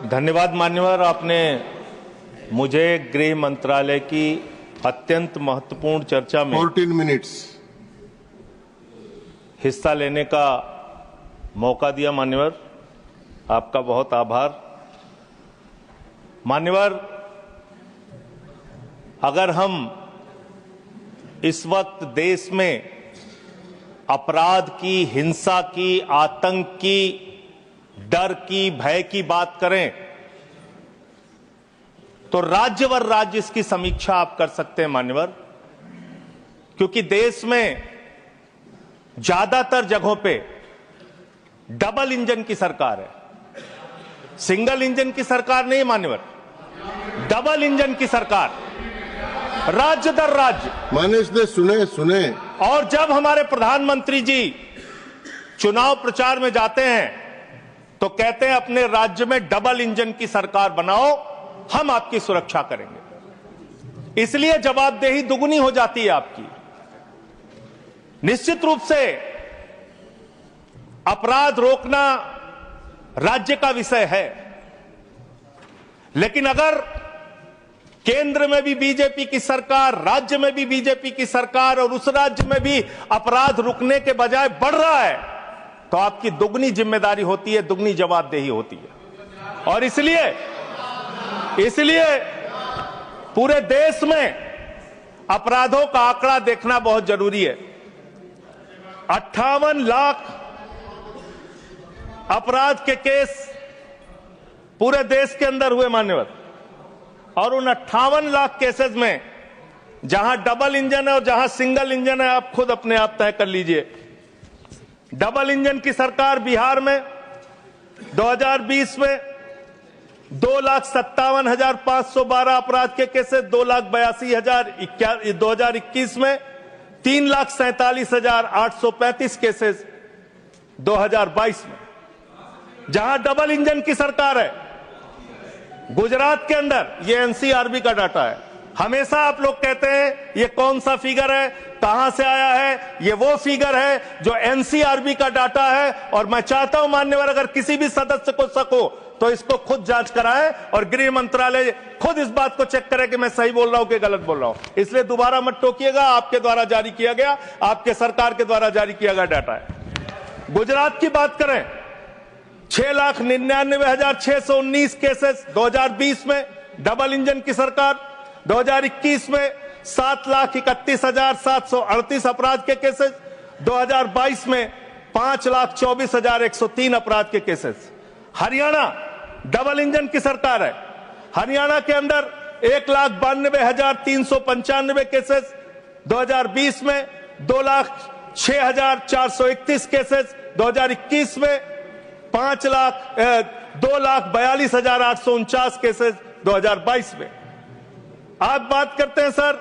धन्यवाद मान्यवर, आपने मुझे गृह मंत्रालय की अत्यंत महत्वपूर्ण चर्चा में 14 मिनट्स हिस्सा लेने का मौका दिया। मान्यवर, आपका बहुत आभार। मान्यवर, अगर हम इस वक्त देश में अपराध की, हिंसा की, आतंक की, डर की, भय की बात करें तो राज्यवर राज्य इसकी समीक्षा आप कर सकते हैं मान्यवर, क्योंकि देश में ज्यादातर जगहों पे डबल इंजन की सरकार है। सिंगल इंजन की सरकार नहीं मान्यवर, डबल इंजन की सरकार, राज्य दर राज्य। मानिश दे सुने। और जब हमारे प्रधानमंत्री जी चुनाव प्रचार में जाते हैं तो कहते हैं अपने राज्य में डबल इंजन की सरकार बनाओ, हम आपकी सुरक्षा करेंगे। इसलिए जवाबदेही दुगुनी हो जाती है आपकी। निश्चित रूप से अपराध रोकना राज्य का विषय है, लेकिन अगर केंद्र में भी बीजेपी की सरकार, राज्य में भी बीजेपी की सरकार और उस राज्य में भी अपराध रुकने के बजाय बढ़ रहा है तो आपकी दुगनी जिम्मेदारी होती है, दुगनी जवाबदेही होती है। और इसलिए पूरे देश में अपराधों का आंकड़ा देखना बहुत जरूरी है। 58 लाख अपराध के केस पूरे देश के अंदर हुए मान्यवर, और उन 58 लाख केसेस में जहां डबल इंजन है और जहां सिंगल इंजन है, आप खुद अपने आप तय कर लीजिए। डबल इंजन की सरकार बिहार में 2020 में 2,57,512 अपराध के केसेस, 2,82,000 2021 में 3,47,835 केसेस 2022 में। जहां डबल इंजन की सरकार है गुजरात के अंदर, ये एनसीआरबी का डाटा है। हमेशा आप लोग कहते हैं ये कौन सा फिगर है, कहां से आया है, ये वो फिगर है जो एनसीआरबी का डाटा है। और मैं चाहता हूं मान्यवर, अगर किसी भी सदस्य को शक हो तो इसको खुद जांच कराएं और गृह मंत्रालय खुद इस बात को चेक करे कि मैं सही बोल रहा हूं कि गलत बोल रहा हूं। इसलिए दोबारा मत टोकिएगा, आपके द्वारा जारी किया गया, आपके सरकार के द्वारा जारी किया गया डाटा है। गुजरात की बात करें, 6,99,619 केसेस 2020 में डबल इंजन की सरकार, 2021 में 7,31,738 अपराध के केसेस, 2022 में 5,24,103 अपराध के केसेस। हरियाणा डबल इंजन की सरकार है। हरियाणा के अंदर 1,92,395 केसेस, 2020 में 2,06,431 केसेस, 2021 में 2,42,849 केसेस 2022 में। आप बात करते हैं सर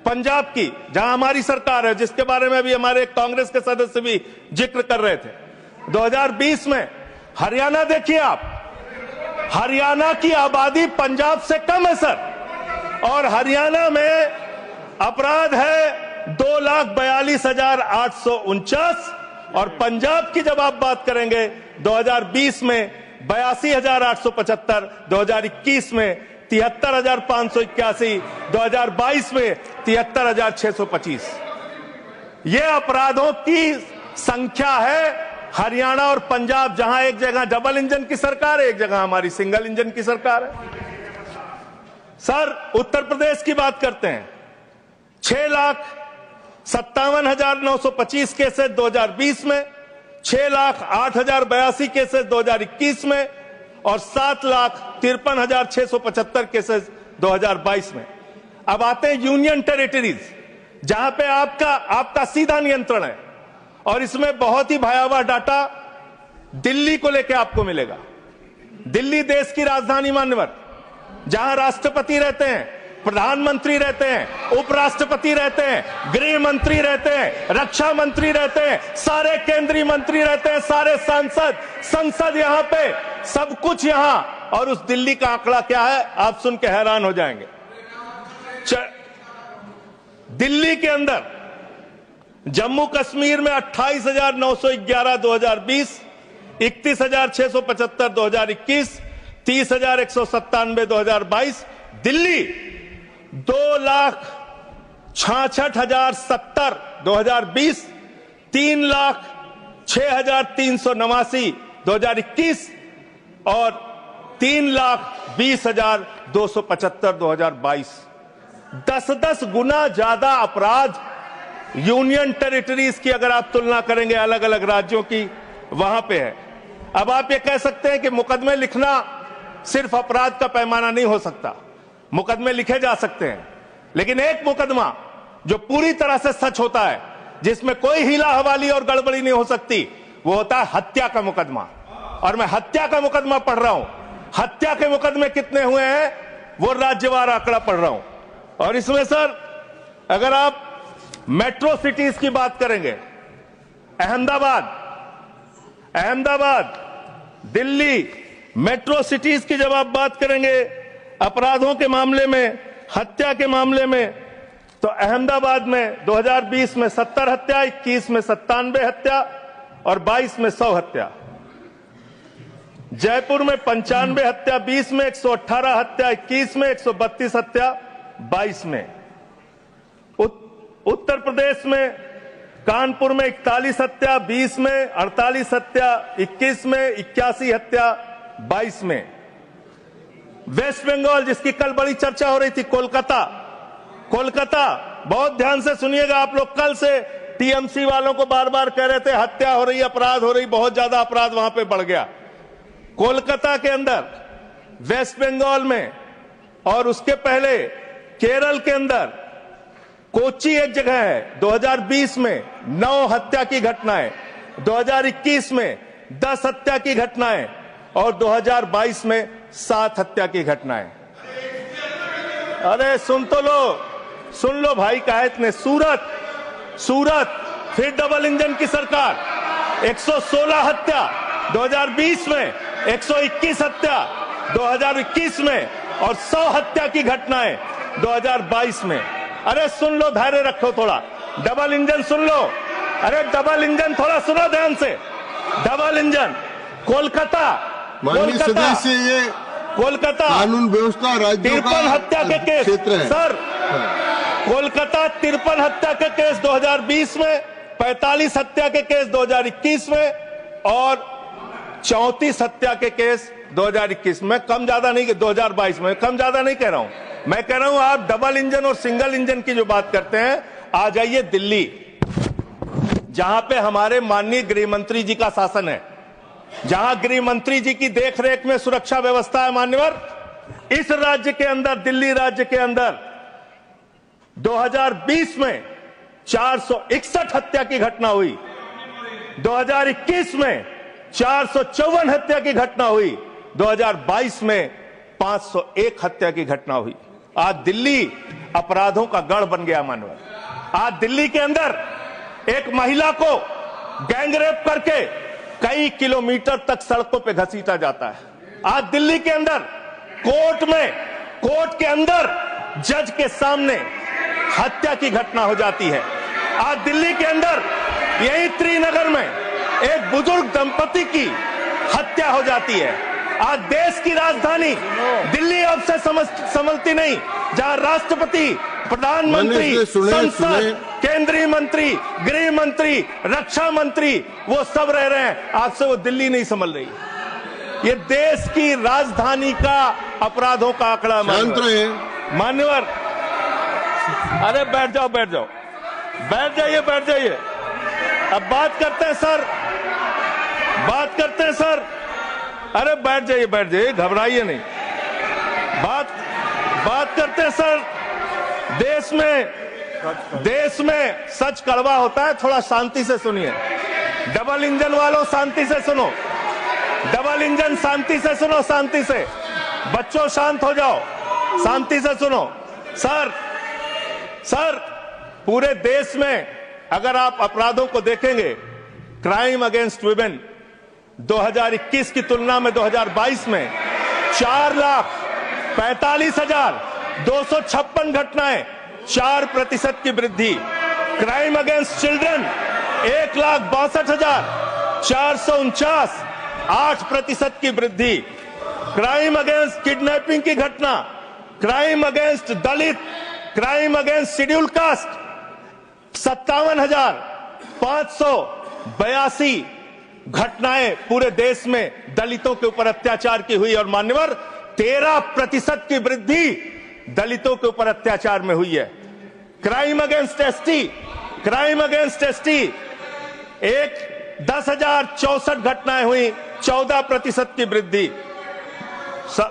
पंजाब की, जहां हमारी सरकार है, जिसके बारे में अभी हमारे कांग्रेस के सदस्य भी जिक्र कर रहे थे। 2020 में हरियाणा देखिए आप, हरियाणा की आबादी पंजाब से कम है सर, और हरियाणा में अपराध है 2,42,849, और पंजाब की जब आप बात करेंगे 2020 में 82,875, 2021 में 73,581, 2022 में 73,625। ये अपराधों की संख्या है हरियाणा और पंजाब, जहां एक जगह डबल इंजन की सरकार है, एक जगह हमारी सिंगल इंजन की सरकार है। सर उत्तर प्रदेश की बात करते हैं, 6,57,925 केसेस 2020 में, 6,08,082 केसेस 2021 में, और 7,53,675 केसेस 2022 में। अब आते हैं यूनियन टेरिटरीज, जहां पे आपका सीधा नियंत्रण है, और इसमें बहुत ही भयावह डाटा दिल्ली को लेकर आपको मिलेगा। दिल्ली देश की राजधानी मान्यवर, जहां राष्ट्रपति रहते हैं, प्रधानमंत्री रहते हैं, उपराष्ट्रपति रहते हैं, गृह मंत्री रहते हैं, रक्षा मंत्री रहते हैं, सारे केंद्रीय मंत्री रहते हैं, सारे संसद यहां पे, सब कुछ यहां। और उस दिल्ली का आंकड़ा क्या है, आप सुन के हैरान हो जाएंगे। दिल्ली के अंदर जम्मू कश्मीर में 28,911 2020, 31,675 2021, 30,197 2022। दिल्ली 2,66,070 2020, 3,06,389 2021 और 3,20,275 2022। 10-10 गुना ज्यादा अपराध यूनियन टेरिटरीज की अगर आप तुलना करेंगे अलग अलग राज्यों की, वहां पे है। अब आप ये कह सकते हैं कि मुकदमे लिखना सिर्फ अपराध का पैमाना नहीं हो सकता। मुकदमे लिखे जा सकते हैं, लेकिन एक मुकदमा जो पूरी तरह से सच होता है, जिसमें कोई हीला हवाली और गड़बड़ी नहीं हो सकती, वो होता है हत्या का मुकदमा। और मैं हत्या का मुकदमा पढ़ रहा हूं। हत्या के मुकदमे कितने हुए हैं वो राज्यवार आंकड़ा पढ़ रहा हूं। और इसमें सर अगर आप मेट्रो सिटीज की बात करेंगे, अहमदाबाद, दिल्ली, मेट्रो सिटीज की जब आप बात करेंगे अपराधों के मामले में, हत्या के मामले में, तो अहमदाबाद में 2020 में 70 हत्या, 21 में 97 हत्या और 22 में 100 हत्या। जयपुर में 95 हत्या, 20 में 118 हत्या, 21 में 132 हत्या, 22 में। उत्तर प्रदेश में कानपुर में 41 हत्या, 20 में 48 हत्या, 21 में 81 हत्या, 22 में। वेस्ट बंगाल जिसकी कल बड़ी चर्चा हो रही थी, कोलकाता, बहुत ध्यान से सुनिएगा आप लोग। कल से टीएमसी वालों को बार बार कह रहे थे हत्या हो रही, अपराध हो रही, बहुत ज्यादा अपराध वहां पे बढ़ गया। कोलकाता के अंदर, वेस्ट बंगाल में और उसके पहले केरल के अंदर, कोच्चि एक जगह है, 2020 में 9 हत्या की घटनाएं, 2021 में 10 हत्या की घटनाएं और 2022 में 7 हत्या की घटनाएं। अरे सुन लो भाई, कहा इतने। सूरत फिर डबल इंजन की सरकार, 116 हत्या 2020 में, 121 हत्या 2021 में और 100 हत्या की घटनाएं 2022 में। अरे सुन लो, धैर्य रखो थोड़ा। डबल इंजन सुन लो। अरे डबल इंजन थोड़ा सुनो ध्यान से। डबल इंजन कोलकाता, कानून व्यवस्था राज्यों का 53 हत्या के केस सर, कोलकाता 53 हत्या के केस 2020 में, 45 हत्या के केस 2021 में और 34 हत्या के केस 2021 में। कम ज्यादा नहीं, 2022 में कम ज्यादा नहीं कह रहा हूं। मैं कह रहा हूं आप डबल इंजन और सिंगल इंजन की जो बात करते हैं, आ जाइए दिल्ली, जहां पे हमारे माननीय गृह मंत्री जी का शासन है, जहां गृह मंत्री जी की देखरेख में सुरक्षा व्यवस्था है। मान्यवर, इस राज्य के अंदर, दिल्ली राज्य के अंदर 2020 में 461 हत्या की घटना हुई, 2021 में 454 हत्या की घटना हुई, 2022 में 501 हत्या की घटना हुई। आज दिल्ली अपराधों का गढ़ बन गया। मानव, आज दिल्ली के अंदर एक महिला को गैंगरेप करके कई किलोमीटर तक सड़कों पे घसीटा जाता है। आज दिल्ली के अंदर कोर्ट के अंदर जज के सामने हत्या की घटना हो जाती है। आज दिल्ली के अंदर यही त्रिनगर में एक बुजुर्ग दंपति की हत्या हो जाती है। आज देश की राजधानी दिल्ली अब से समझती नहीं, जहां राष्ट्रपति, प्रधानमंत्री, संसद, केंद्रीय मंत्री, गृह मंत्री, रक्षा मंत्री, वो सब रह रहे हैं, आज से वो दिल्ली नहीं संभल रही। ये देश की राजधानी का अपराधों का आंकड़ा। मान्यवर, अरे बैठ जाइए। अब बात करते हैं सर, अरे बैठ जाइए, घबराइए नहीं। बात करते हैं सर, देश में सच कड़वा होता है, थोड़ा शांति से सुनिए। डबल इंजन वालों शांति से सुनो, डबल इंजन शांति से सुनो, शांति से। बच्चों शांत हो जाओ, शांति से सुनो। सर पूरे देश में अगर आप अपराधों को देखेंगे, क्राइम अगेंस्ट वुमेन 2021 की तुलना में 2022 में 4,45,256 घटनाएं 4% की वृद्धि। क्राइम अगेंस्ट चिल्ड्रन 1,62,449, 8% की वृद्धि। क्राइम अगेंस्ट किडनैपिंग की घटना, क्राइम अगेंस्ट दलित, क्राइम अगेंस्ट शेड्यूल कास्ट 57,582 घटनाएं पूरे देश में दलितों के ऊपर अत्याचार की हुई। और मान्यवर 13% की वृद्धि दलितों के ऊपर अत्याचार में हुई है। Crime against ST, crime against ST 10,064 घटनाएं हुई, 14% की वृद्धि।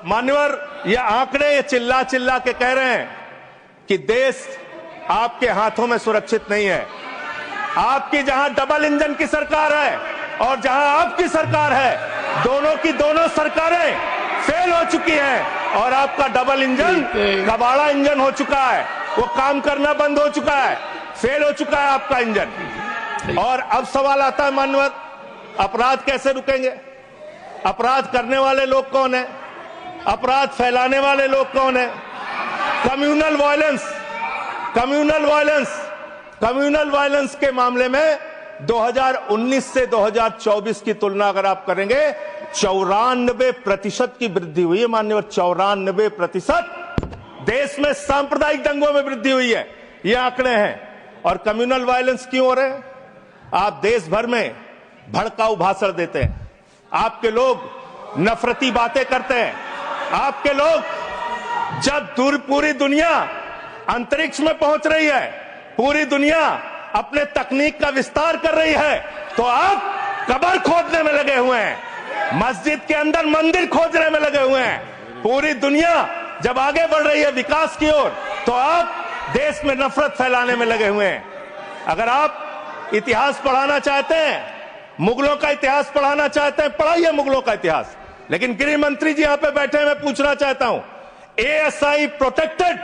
मान्यवर ये आंकड़े ये चिल्ला चिल्ला के कह रहे हैं कि देश आपके हाथों में सुरक्षित नहीं है। आपकी जहां डबल इंजन की सरकार है और जहां आपकी सरकार है, दोनों की दोनों सरकारें फेल हो चुकी हैं और आपका डबल इंजन कबाड़ा इंजन हो चुका है। वो काम करना बंद हो चुका है, फेल हो चुका है आपका इंजन। और अब सवाल आता है मान्यवर, अपराध कैसे रुकेंगे? अपराध करने वाले लोग कौन है? अपराध फैलाने वाले लोग कौन है? Communal violence, communal violence, communal violence के मामले में 2019 से 2024 की तुलना अगर आप करेंगे 94% की वृद्धि हुई है मान्यवर। 94% देश में सांप्रदायिक दंगों में वृद्धि हुई है, ये आंकड़े हैं। और कम्युनल वायलेंस क्यों हो रहे हैं? आप देश भर में भड़काऊ भाषण देते हैं, आपके लोग नफरती बातें करते हैं, आपके लोग जब पूरी दुनिया अंतरिक्ष में पहुंच रही है, पूरी दुनिया अपने तकनीक का विस्तार कर रही है, तो आप कब्र खोदने में लगे हुए हैं, मस्जिद के अंदर मंदिर खोदने में लगे हुए हैं। पूरी दुनिया जब आगे बढ़ रही है विकास की ओर, तो आप देश में नफरत फैलाने में लगे हुए हैं। अगर आप इतिहास पढ़ाना चाहते हैं, मुगलों का इतिहास पढ़ाना चाहते हैं, पढ़ाइए मुगलों का इतिहास। लेकिन गृह मंत्री जी यहां पे बैठे हैं, मैं पूछना चाहता हूं, एएसआई प्रोटेक्टेड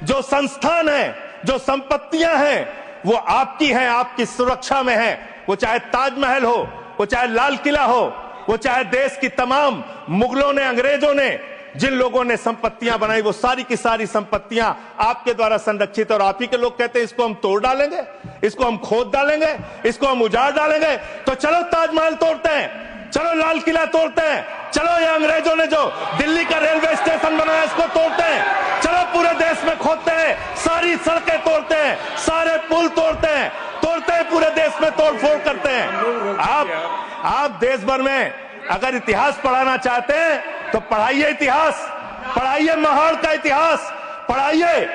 जो संस्थान है, जो संपत्तियां हैं, वो आपकी हैं, आपकी सुरक्षा में है। वो चाहे ताजमहल हो, वो चाहे लाल किला हो, वो चाहे देश की तमाम मुगलों ने, अंग्रेजों ने जिन लोगों ने संपत्तियां बनाई, वो सारी की सारी संपत्तियां आपके द्वारा संरक्षित। और आप ही के लोग कहते हैं इसको हम तोड़ डालेंगे, इसको हम खोद डालेंगे, इसको हम उजाड़ डालेंगे। तो चलो ताजमहल तोड़ते हैं, चलो लाल किला तोड़ते हैं, चलो ये अंग्रेजों ने जो दिल्ली का रेलवे स्टेशन बनाया इसको तोड़ते हैं, चलो पूरे देश में खोदते हैं, सारी सड़कें तोड़ते हैं, सारे पुल तोड़ते हैं, पूरे देश में तोड़फोड़ करते हैं। आप देश भर में अगर इतिहास पढ़ाना चाहते हैं तो पढ़ाइए इतिहास, पढ़ाइए महाड़ का इतिहास, पढ़ाइए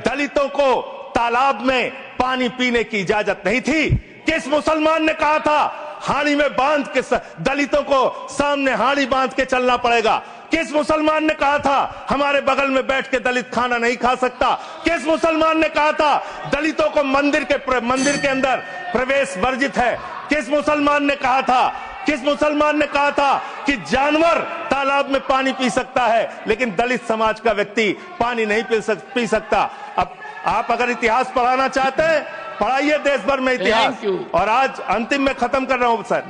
दलितों को तालाब में पानी पीने की इजाजत नहीं थी। किस मुसलमान ने कहा था हाड़ी में बांध के दलितों को सामने हाड़ी बांध के चलना पड़ेगा? किस मुसलमान ने कहा था हमारे बगल में बैठ के दलित खाना नहीं खा सकता? किस मुसलमान ने कहा था दलितों को मंदिर के अंदर प्रवेश वर्जित है? किस मुसलमान ने कहा था, किस मुसलमान ने कहा था कि जानवर तालाब में पानी पी सकता है लेकिन दलित समाज का व्यक्ति पानी नहीं पी सकता? अब आप अगर इतिहास पढ़ाना चाहते हैं, पढ़ाइए देश भर में इतिहास। और आज अंतिम में खत्म कर रहा हूं सर,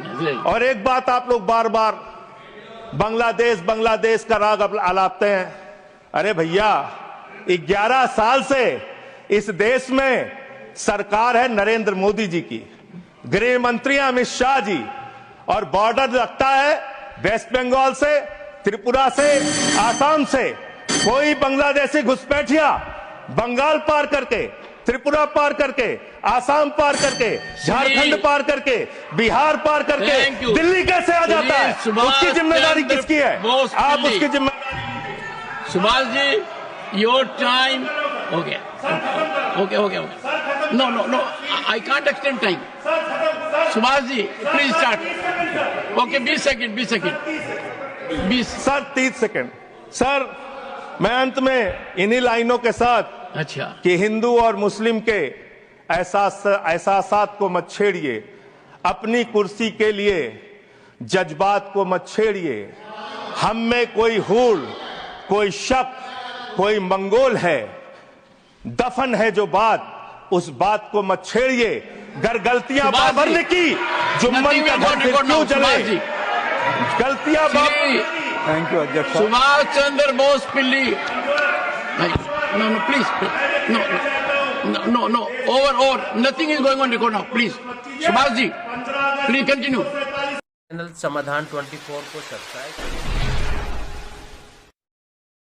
और एक बात आप लोग बार बार बांग्लादेश का राग आलापते हैं। अरे भैया 11 साल से इस देश में सरकार है नरेंद्र मोदी जी की, गृह मंत्री अमित शाह जी, और बॉर्डर लगता है वेस्ट बंगाल से, त्रिपुरा से, आसाम से। कोई बांग्लादेशी घुसपैठिया बंगाल पार करके, त्रिपुरा पार करके, आसाम पार करके, झारखंड पार करके, बिहार पार करके दिल्ली कैसे आ जाता है? उसकी जिम्मेदारी किसकी है? आप उसकी जिम्मेदारी। सुभाष जी, योर टाइम हो गया। Okay. No, I can't extend time. Subhash ji please start. Okay, 20 second. 20 sir 30 second. Sir मैं अंत में इन्हीं लाइनों के साथ, अच्छा, कि हिंदू और मुस्लिम के एहसासात को मत छेड़िए, अपनी कुर्सी के लिए जज्बात को मत छेड़िए। हम में कोई हूड़, कोई शक, कोई मंगोल है, दफन है जो बात, उस बात को मत छेड़िए। गर गलतियां बाबर ने की, जुम्मन का घर फिर क्यों जले? गलतियां थैंक यू अध्यक्ष। सुभाष चंद्र बोस पिल्ली। No please, no. No. Over. Nothing is going on record now. Please. Subhash ji, please continue. Channel समाधान 24 को सब्सक्राइब करें।